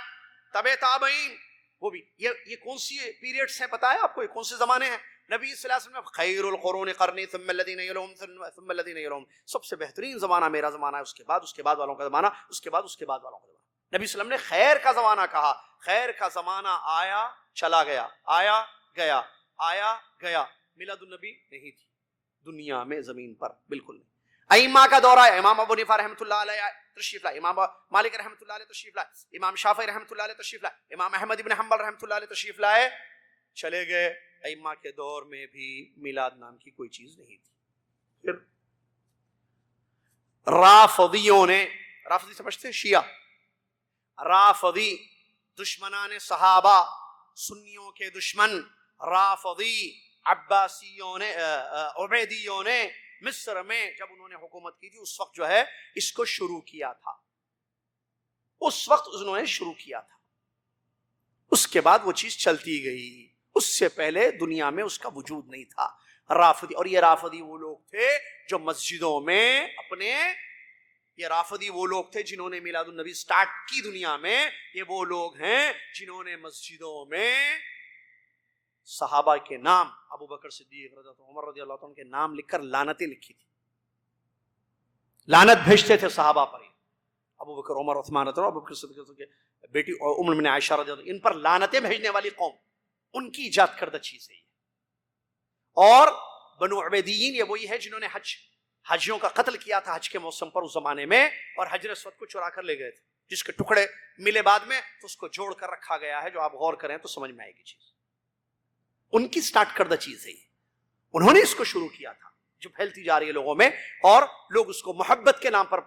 تبع تابعین وہ بھی. یہ کون سی پیریڈز ہیں پتہ ہے آپ کو؟ یہ کون سے زمانے ہیں؟ نبی صلی اللہ علیہ وسلم خیر القرون قرنی ثم الذین یلونہم ثم الذین یلونہم، سب سے بہترین زمانہ میرا زمانہ ہے، اس کے بعد والوں کا زمانہ، اس کے بعد والوں کا زمانہ. نبی صلی اللہ علیہ وسلم نے خیر کا زمانہ کہا. خیر کا زمانہ آیا چلا گیا، آیا گیا، آیا گیا. میلاد النبی نہیں تھی دنیا میں، زمین پر بالکل نہیں. ائمہ کا دورہ ہے، امام ابو حنیفہ رحمۃ اللہ علیہ تشریف لائے، امام مالک رحمۃ اللہ علیہ تشریف لائے، امام شافعی رحمۃ اللہ علیہ تشریف لائے، امام احمد ابن حنبل رحمۃ اللہ علیہ تشریف لائے، چلے گئے. ائمہ کے دور میں بھی میلاد نام کی کوئی چیز نہیں تھی. پھر رافضیوں نے، رافضی سمجھتے ہیں شیعہ، رافضی دشمنان صحابہ، سنیوں کے دشمن رافضی عباسیوں نے، عبیدیوں نے مصر میں جب انہوں نے حکومت کی تھی اس وقت جو ہے اس کو شروع کیا تھا، اس وقت انہوں نے شروع کیا تھا. اس کے بعد وہ چیز چلتی گئی، اس سے پہلے دنیا میں اس کا وجود نہیں تھا. رافضی، اور یہ رافضی وہ لوگ تھے جو مسجدوں میں اپنے، یہ رافضی وہ لوگ تھے جنہوں نے میلاد النبی سٹارٹ کی دنیا میں. یہ وہ لوگ ہیں جنہوں نے مسجدوں میں صحابہ کے نام، ابو بکر صدیق رضی اللہ عنہ، عمر رضی اللہ عنہ کے نام لکھ کر لعنتیں لکھی تھی، لعنت بھیجتے تھے صحابہ پر. ابو بکر، عمر، عثمان رضی اللہ عنہ، ابو بکر صدیق کے بیٹی ام المؤمنین عائشہ رضی اللہ عنہ، ان پر لعنتیں بھیجنے والی قوم، ان کی ایجاد کردہ چیز ہے یہ. اور بنو عبیدیین یہ وہی ہے جنہوں نے حجیوں کا قتل کیا تھا حج کے موسم پر اس زمانے میں، اور حجر اسود کو چرا کر لے گئے تھے، جس کے ٹکڑے ملے بعد میں تو اس کو جوڑ کر رکھا گیا ہے، جو آپ غور کریں تو سمجھ میں آئے گی چیز. ان کی سٹارٹ کردہ چیز ہے یہ، انہوں نے اس کو شروع کیا تھا جو پھیلتی جا رہی ہے لوگوں میں، اور لوگ اس کو محبت کے نام پر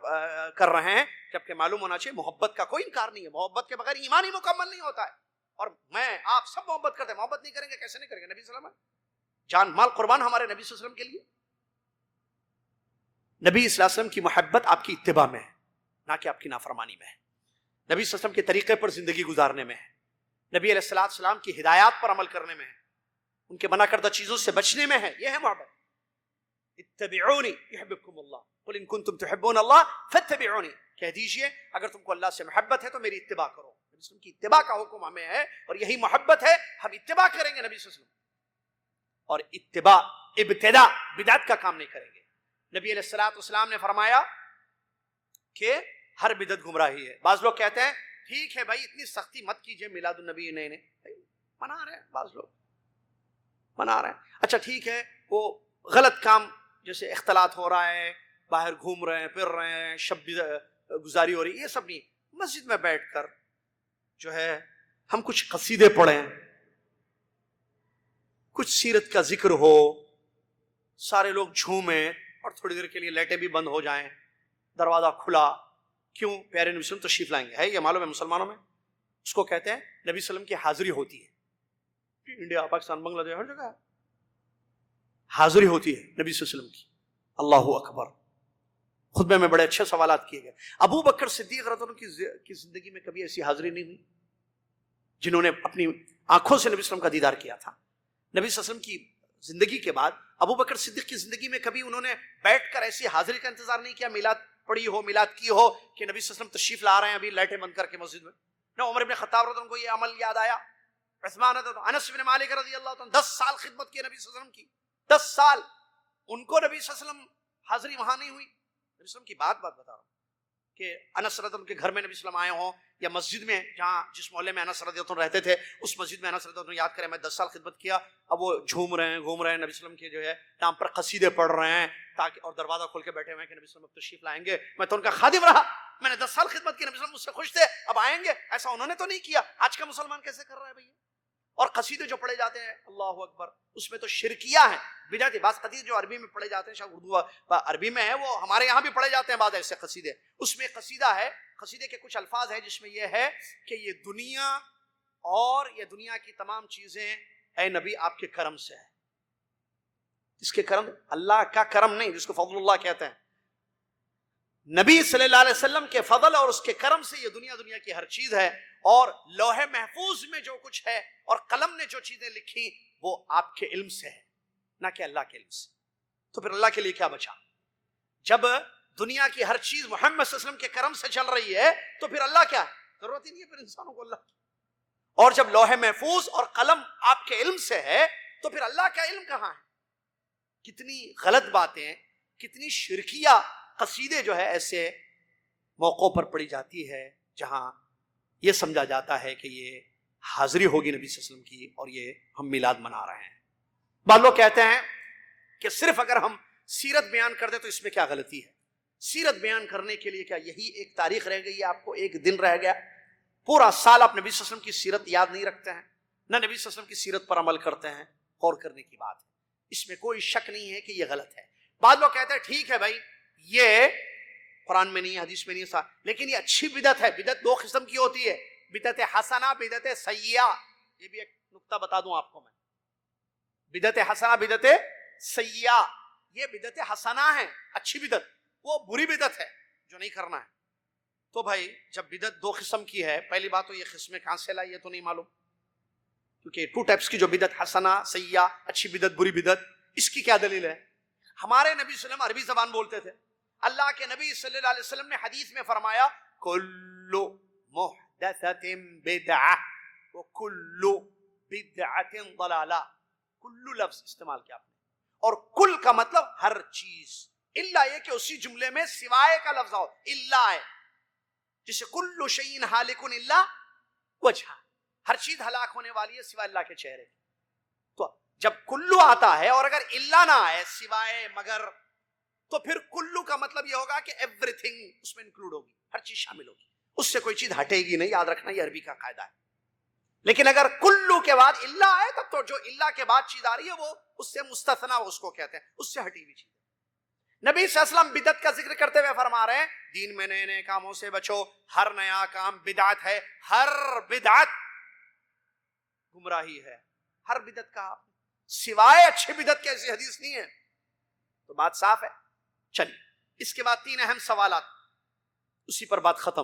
کر رہے ہیں، جبکہ معلوم ہونا چاہیے محبت کا کوئی انکار نہیں ہے، محبت کے بغیر ایمان ہی مکمل نہیں ہوتا ہے. اور میں آپ سب محبت کرتے ہیں، محبت نہیں کریں گے کیسے نہیں کریں گے؟ نبی صلی اللہ علیہ وسلم جان مال قربان ہمارے نبی صلی اللہ علیہ وسلم کے لیے. نبی صلی اللہ علیہ وسلم کی محبت آپ کی اتباع میں ہے، نہ کہ آپ کی نافرمانی میں ہے. نبی صلی اللہ علیہ وسلم کے طریقے پر زندگی گزارنے میں ہے، نبی علیہ السلام کی ہدایات پر عمل کرنے میں ہے، ان کے منع کردہ چیزوں سے بچنے میں ہے. یہ ہے محبت. اتبعونی یحببکم اللہ، قل ان کنتم تحبون اللہ فاتبعونی، کہہ دیجئے اگر تم کو اللہ سے محبت ہے تو میری اتباع کرو. نبی صلی اللہ علیہ وسلم کی اتباع کا حکم ہمیں ہے، اور یہی محبت ہے، ہم اتباع کریں گے نبی صلی اللہ علیہ وسلم، اور اتباع ابتداء بدعت کا کام نہیں کریں گے. نبی علیہ السلام نے فرمایا کہ ہر بدعت گمراہی ہے. بعض لوگ کہتے ہیں ٹھیک ہے بھائی اتنی سختی مت کیجئے میلاد النبی، نہیں منا رہے ہیں، بعض لوگ منا رہے ہیں، اچھا ٹھیک ہے، وہ غلط کام جیسے اختلاط ہو رہا ہے، باہر گھوم رہے ہیں، پھر رہے ہیں، شب گزاری ہو رہی ہے، یہ سب نہیں. مسجد میں بیٹھ کر جو ہے ہم کچھ قصیدے پڑھیں، کچھ سیرت کا ذکر ہو، سارے لوگ جھومیں، اور تھوڑی دیر کے لیے لائٹیں بھی بند ہو جائیں، دروازہ کھلا. کیوں؟ پیارے نبی صلی اللہ علیہ وسلم تشریف لائیں گے، ہے یہ معلوم ہے مسلمانوں میں، اس کو کہتے ہیں نبی صلی اللہ علیہ وسلم کی حاضری ہوتی ہے. انڈیا، پاکستان، بنگلہ دیش، ہر جگہ حاضری ہوتی ہے نبی صلی اللہ علیہ وسلم کی. اللہ اکبر. خطبے میں بڑے اچھے سوالات کیے گئے. ابو بکر صدیق رضی اللہ عنہ کی زندگی میں کبھی ایسی حاضری نہیں ہوئی جنہوں نے اپنی آنکھوں سے نبی صلی اللہ علیہ وسلم کا دیدار کیا تھا. نبی صلی اللہ علیہ وسلم کی زندگی کے بعد ابو بکر صدیق کی زندگی میں کبھی انہوں نے بیٹھ کر ایسی حاضری کا انتظار نہیں کیا، میلاد پڑھی ہو، میلاد کی ہو کہ نبی صلی اللہ علیہ وسلم تشریف لا رہے ہیں ابھی لائٹیں بند کر کے مسجد میں. نہ عمر بن خطاب رضی اللہ عنہ کو یہ عمل یاد آیا عثمان انس بن مالک رضی اللہ عنہ 10 سال خدمت کی نبی صلی اللہ علیہ وسلم کی، 10 سال ان کو نبی صلی اللہ علیہ وسلم حاضری وہاں نہیں ہوئی. نبی صلی اللہ علیہ وسلم کی بات بتا رہا ہوں کہ انس رضی اللہ عنہ کے گھر میں نبی صلی اللہ علیہ وسلم آئے ہوں، یا مسجد میں جہاں جس محلے میں انس رضی اللہ عنہ رہتے تھے اس مسجد میں انس رضی اللہ عنہ یاد کریں میں 10 سال خدمت کیا. اب وہ گھوم رہے ہیں نبی صلی اللہ علیہ وسلم کے جو ہے نام پر قصیدے پڑھ رہے ہیں تاکہ، اور دروازہ کھول کے بیٹھے ہوئے ہیں کہ نبی صلی اللہ علیہ وسلم تشریف لائیں گے. میں تو ان کا خادم رہا، میں نے 10 سال خدمت کی، نبی صلی اللہ علیہ وسلم مجھ سے خوش تھے، اب آئیں گے. ایسا انہوں نے تو نہیں کیا. آج کا مسلمان کیسے کر رہا ہے بھیا؟ اور قصیدے جو پڑھے جاتے ہیں اللہ اکبر اس میں تو شرکیہ ہیں، بدعت. بعض قصیدے جو عربی میں پڑھے جاتے ہیں، شاید اردو عربی میں ہے، وہ ہمارے یہاں بھی پڑھے جاتے ہیں بعض ایسے قصیدے. اس میں قصیدہ ہے، قصیدے کے کچھ الفاظ ہیں جس میں یہ ہے کہ یہ دنیا اور یہ دنیا کی تمام چیزیں اے نبی آپ کے کرم سے ہے. اس کے کرم، اللہ کا کرم نہیں جس کو فضل اللہ کہتے ہیں، نبی صلی اللہ علیہ وسلم کے فضل اور اس کے کرم سے یہ دنیا کی ہر چیز ہے. اور لوح محفوظ میں جو کچھ ہے اور قلم نے جو چیزیں لکھی وہ آپ کے علم سے ہے، نہ کہ اللہ کے علم سے. تو پھر اللہ کے لیے کیا بچا؟ جب دنیا کی ہر چیز محمد صلی اللہ علیہ وسلم کے کرم سے چل رہی ہے تو پھر اللہ کیا ہے؟ ضرورت ہی نہیں ہے پھر انسانوں کو اللہ کی. اور جب لوح محفوظ اور قلم آپ کے علم سے ہے تو پھر اللہ کا علم کہاں ہے؟ کتنی غلط باتیں، کتنی شرکیہ قصیدے جو ہے ایسے موقعوں پر پڑھی جاتی ہے جہاں یہ سمجھا جاتا ہے کہ یہ حاضری ہوگی نبی صلی اللہ علیہ وسلم کی اور یہ ہم میلاد منا رہے ہیں. بعض لوگ کہتے ہیں کہ صرف اگر ہم سیرت بیان کر دیں تو اس میں کیا غلطی ہے؟ سیرت بیان کرنے کے لیے کیا یہی ایک تاریخ رہ گئی ہے؟ آپ کو ایک دن رہ گیا؟ پورا سال آپ نبی صلی اللہ علیہ وسلم کی سیرت یاد نہیں رکھتے ہیں، نہ نبی صلی اللہ علیہ وسلم کی سیرت پر عمل کرتے ہیں. غور کرنے کی بات ہے، اس میں کوئی شک نہیں ہے کہ یہ غلط ہے. بعض لوگ کہتے ہیں ٹھیک ہے بھائی یہ قرآن میں نہیں ہے، حدیث میں نہیں ہے، لیکن یہ اچھی بدعت ہے. بدعت 2 قسم کی ہوتی ہے، بدعت حسنہ، بدعت سیئہ. یہ بھی ایک نقطہ بتا دوں آپ کو میں، بدعت حسنہ، بدعت سیئہ. یہ بدعت حسنہ ہے اچھی بدعت، وہ بری بدعت ہے جو نہیں کرنا ہے. تو بھائی جب بدعت 2 قسم کی ہے، پہلی بات تو یہ قسمیں کہاں سے لائی یہ تو نہیں معلوم، کیونکہ 2 ٹائپس کی جو بدعت حسنہ سیئہ، اچھی بدعت بری بدعت، اس کی کیا دلیل ہے؟ ہمارے نبی صلی اللہ علیہ وسلم عربی زبان بولتے تھے. اللہ کے نبی صلی اللہ علیہ وسلم نے حدیث میں فرمایا کل محدثۃ بدعہ وکل بدعۃ ضلالہ. کل لفظ استعمال کیا آپ نے، اور کل کا مطلب ہر چیز، الا یہ کہ اسی جملے میں سوائے کا لفظ ہو، الا ہے. جسے کل شیء ہالک الا وجہہ، ہر چیز ہلاک ہونے والی ہے سوائے اللہ کے چہرے. تو جب کلو آتا ہے اور اگر الا نہ آئے سوائے مگر، تو پھر کلو کا مطلب یہ ہوگا کہ ایوری تھنگ اس میں انکلوڈ ہوگی، ہر چیز شامل ہوگی، اس سے کوئی چیز ہٹے گی نہیں. یاد رکھنا یہ عربی کا قاعدہ ہے. لیکن اگر کلو کے بعد الا آئے تب تو جو الا کے بعد چیز آ رہی ہے وہ اس سے مستثنا اس کو کہتے ہیں، اس سے ہٹی ہوئی چیز. نبی صلی اللہ علیہ وسلم بدعت کا ذکر کرتے ہوئے فرما رہے ہیں دین میں نئے نئے کاموں سے بچو، ہر نیا کام بدعت ہے، ہر بدعت گمراہی ہے. ہر بدعت کا سوائے اچھی بدعت کے ایسی حدیث نہیں ہے. تو بات صاف ہے. چلیے اس کے بعد 3 اہم سوالات، اسی پر بات ختم.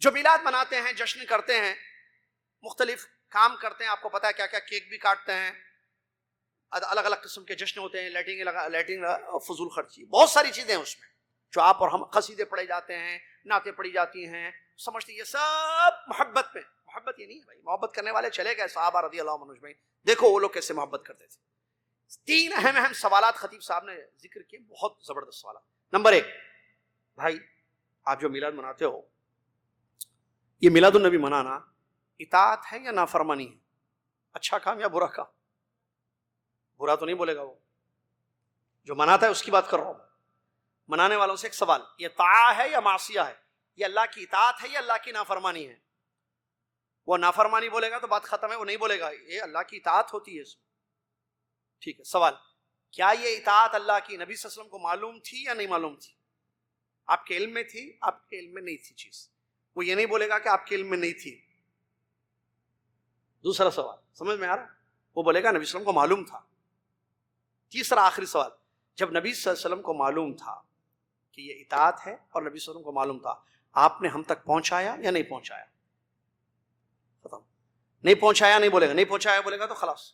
جو میلاد مناتے ہیں، جشن کرتے ہیں، مختلف کام کرتے ہیں، آپ کو پتا ہے کیا کیا، کیک بھی کاٹتے ہیں، الگ الگ قسم کے جشن ہوتے ہیں، لیٹنگ فضول خرچی، بہت ساری چیزیں ہیں اس میں جو آپ اور ہم، قصیدے پڑھے جاتے ہیں، نعتیں پڑھی جاتی ہیں، سمجھتے ہیں یہ سب محبت میں. محبت یہ نہیں ہے بھائی. محبت کرنے والے چلے گئے صحابہ رضی اللہ عنہم میں، دیکھو وہ لوگ کیسے محبت کرتے تھے. 3 اہم سوالات خطیب صاحب نے ذکر کیے، بہت زبردست سوالات. نمبر 1، بھائی آپ جو میلاد مناتے ہو، یہ میلاد النبی منانا اطاعت ہے یا نافرمانی ہے؟ اچھا کام یا برا کام؟ برا تو نہیں بولے گا وہ جو مناتا ہے، اس کی بات کر رہا ہوں. منانے والوں سے ایک سوال، یہ طاعہ ہے یا معصیہ ہے؟ یہ اللہ کی اطاعت ہے یا اللہ کی نافرمانی ہے؟ وہ نافرمانی بولے گا تو بات ختم ہے، وہ نہیں بولے گا یہ اللہ کی اطاعت ہوتی ہے اس میں. ٹھیک ہے. سوال، کیا یہ اطاعت اللہ کی نبی صلی اللہ علیہ وسلم کو معلوم تھی یا نہیں معلوم تھی؟ آپ کے علم میں تھی، آپ کے علم میں نہیں تھی چیز؟ وہ یہ نہیں بولے گا کہ آپ کے علم میں نہیں تھی. دوسرا سوال سمجھ میں آ رہا؟ وہ بولے گا نبی صلی اللہ علیہ وسلم کو معلوم تھا. تیسرا آخری سوال، جب نبی صلی اللہ علیہ وسلم کو معلوم تھا کہ یہ اطاعت ہے اور نبی صلی اللہ علیہ وسلم کو معلوم تھا، آپ نے ہم تک پہنچایا یا نہیں پہنچایا؟ ختم. نہیں پہنچایا نہیں بولے گا، نہیں پہنچایا بولے گا تو خلاص.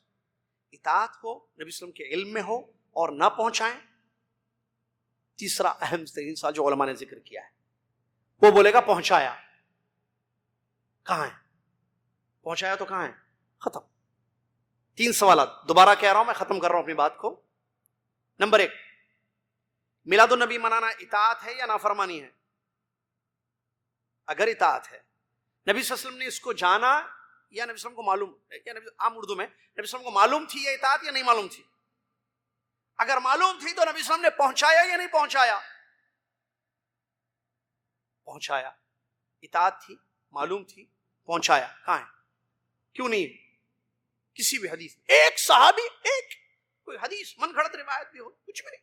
اطاعت ہو، نبی صلی اللہ علیہ وسلم کے علم میں ہو اور نہ پہنچائیں. تیسرا اہم ترین سوال جو علماء نے ذکر کیا ہے، وہ بولے گا پہنچایا. کہاں ہے؟ پہنچایا تو کہاں ہے؟ ختم. 3 سوالات دوبارہ کہہ رہا ہوں، میں ختم کر رہا ہوں اپنی بات کو. نمبر 1، میلاد النبی منانا اطاعت ہے یا نافرمانی ہے؟ اگر اطاعت ہے، نبی صلی اللہ علیہ وسلم نے اس کو جانا یا نبی صلی اللہ علیہ وسلم کو معلوم، یا عام اردو میں نبی صلی اللہ علیہ وسلم کو معلوم تھی یہ اطاعت یا نہیں معلوم تھی؟ اگر معلوم تھی تو نبی صلی اللہ علیہ وسلم نے پہنچایا یا نہیں پہنچایا؟ پہنچایا. اطاعت تھی، معلوم تھی، پہنچایا. کہاں ہے؟ کیوں نہیں؟ کسی بھی حدیث ایک صحابی، ایک کوئی حدیث من گھڑت روایت بھی ہو، کچھ بھی نہیں،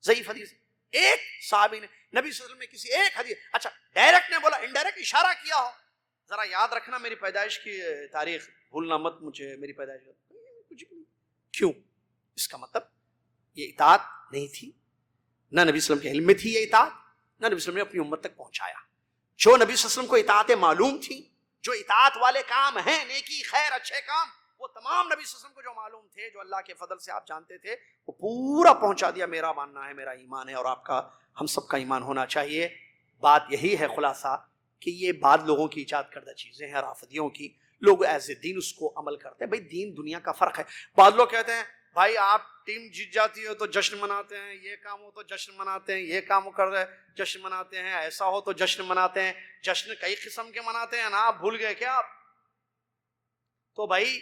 ضعیف حدیث، ایک صحابی نے نبی صلی اللہ علیہ وسلم نے کسی ایک حدیث، اچھا ڈائریکٹ نے بولا، انڈائریکٹ اشارہ کیا ہو، ذرا یاد رکھنا میری پیدائش کی تاریخ بھولنا مت مجھے، میری پیدائش کچھ بھی نہیں. کیوں؟ اس کا مطلب یہ اطاعت نہیں تھی، نہ نبی صلی اللہ علیہ وسلم کے علم میں تھی یہ اطاعت، نہ نبی صلی اللہ علیہ وسلم نے اپنی امت تک پہنچایا. جو نبی صلی اللہ علیہ وسلم کو اطاعتیں معلوم تھی، جو اطاعت والے کام ہیں، نیکی، خیر، اچھے کام، وہ تمام نبی صلی اللہ علیہ وسلم کو جو معلوم تھے، جو اللہ کے فضل سے آپ جانتے تھے، وہ پورا پہنچا دیا. میرا ماننا ہے، میرا ایمان ہے، اور آپ کا، ہم سب کا ایمان ہونا چاہیے. بات یہی ہے خلاصہ کہ یہ بعض لوگوں کی ایجاد کردہ چیزیں ہیں، رافضیوں کی. لوگ ایز اے دین اس کو عمل کرتے ہیں. بھائی دین دنیا کا فرق ہے. بعض لوگ کہتے ہیں بھائی آپ ٹیم جیت جاتی ہے تو جشن مناتے ہیں، یہ کام ہو تو جشن مناتے ہیں، یہ کام کر رہے جشن مناتے ہیں، ایسا ہو تو جشن مناتے ہیں. جشن کئی قسم کے مناتے ہیں نا، آپ بھول گئے کیا آپ؟ تو بھائی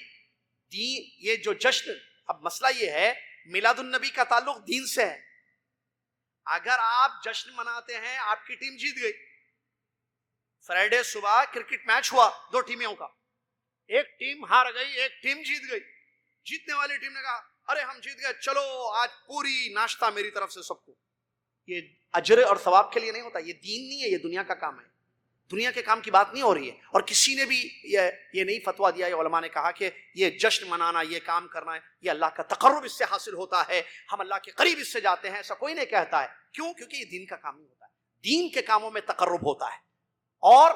دین، یہ جو جشن، اب مسئلہ یہ ہے میلاد النبی کا تعلق دین سے ہے. اگر آپ جشن مناتے ہیں، آپ کی ٹیم جیت گئی، فرائیڈے صبح کرکٹ میچ ہوا 2 ٹیموں کا، ایک ٹیم ہار گئی، ایک ٹیم جیت گئی. جیتنے والی ٹیم نے کہا ارے ہم جیت گئے، چلو آج پوری ناشتہ میری طرف سے سب کو. یہ اجر اور ثواب کے لیے نہیں ہوتا، یہ دین نہیں ہے، یہ دنیا کا کام ہے. دنیا کے کام کی بات نہیں ہو رہی ہے. اور کسی نے بھی یہ نہیں فتویٰ دیا، یہ علماء نے کہا کہ یہ جشن منانا، یہ کام کرنا ہے، یہ اللہ کا تقرب اس سے حاصل ہوتا ہے، ہم اللہ کے قریب اس سے جاتے ہیں. ایسا کوئی نہیں کہتا ہے. کیوں؟ کیونکہ یہ دین کا کام نہیں ہوتا ہے. دین کے کاموں میں تقرب ہوتا ہے، اور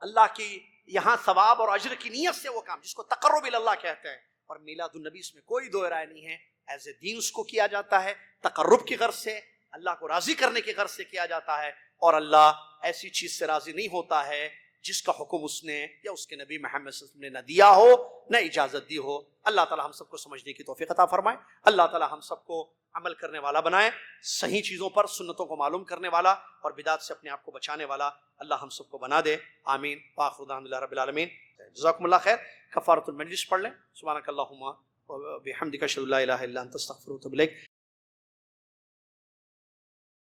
اللہ کی یہاں ثواب اور اجر کی نیت سے وہ کام، جس کو تقرب اللہ کہتے ہیں. اور میلاد النبی اس میں کوئی دو رائے نہیں ہے. ایز اے دین اس کو کیا جاتا ہے، تقرب کی غرض سے، اللہ کو راضی کرنے کی غرض سے کیا جاتا ہے. اور اللہ ایسی چیز سے راضی نہیں ہوتا ہے جس کا حکم اس نے یا اس کے نبی محمد صلی اللہ علیہ وسلم نے نہ دیا ہو، نہ اجازت دی ہو. اللہ تعالی ہم سب کو سمجھنے کی توفیق عطا فرمائے. اللہ تعالی ہم سب کو عمل کرنے والا بنائے، صحیح چیزوں پر، سنتوں کو معلوم کرنے والا، اور بدعات سے اپنے آپ کو بچانے والا اللہ ہم سب کو بنا دے. آمین. وآخر دعوانا الحمدللہ رب العالمین. جزاکم اللہ خیر. کفارۃ المجلس پڑھ لیں. سبحانک اللہم وبحمدک اشہد ان لا الہ الا انت استغفرک واتوب الیک.